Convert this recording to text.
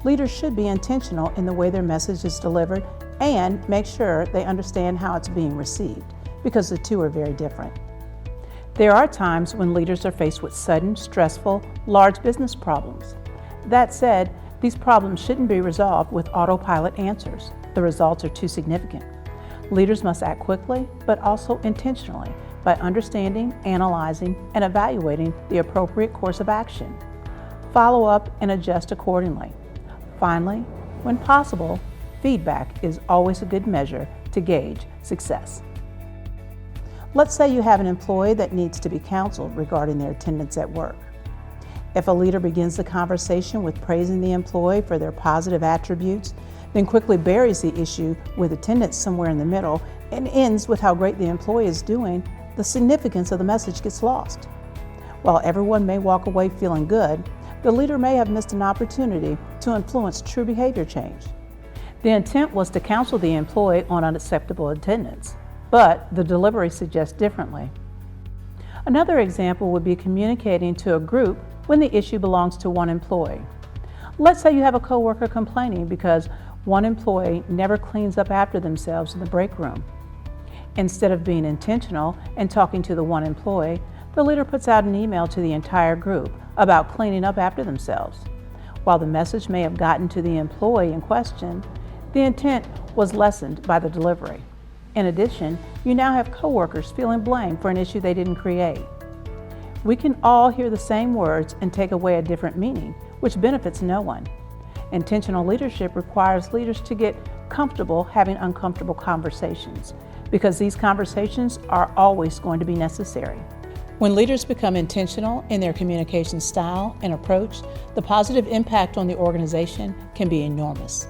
Leaders should be intentional in the way their message is delivered and make sure they understand how it's being received, because the two are very different. There are times when leaders are faced with sudden, stressful, large business problems. That said, these problems shouldn't be resolved with autopilot answers. The results are too significant. Leaders must act quickly, but also intentionally by understanding, analyzing, and evaluating the appropriate course of action. Follow up and adjust accordingly. Finally, when possible, feedback is always a good measure to gauge success. Let's say you have an employee that needs to be counseled regarding their attendance at work. If a leader begins the conversation with praising the employee for their positive attributes, then quickly buries the issue with attendance somewhere in the middle and ends with how great the employee is doing, the significance of the message gets lost. While everyone may walk away feeling good, the leader may have missed an opportunity to influence true behavior change. The intent was to counsel the employee on unacceptable attendance, but the delivery suggests differently. Another example would be communicating to a group when the issue belongs to one employee. Let's say you have a coworker complaining because one employee never cleans up after themselves in the break room. Instead of being intentional and talking to the one employee, the leader puts out an email to the entire group about cleaning up after themselves. While the message may have gotten to the employee in question, the intent was lessened by the delivery. In addition, you now have coworkers feeling blame for an issue they didn't create. We can all hear the same words and take away a different meaning, which benefits no one. Intentional leadership requires leaders to get comfortable having uncomfortable conversations, because these conversations are always going to be necessary. When leaders become intentional in their communication style and approach, the positive impact on the organization can be enormous.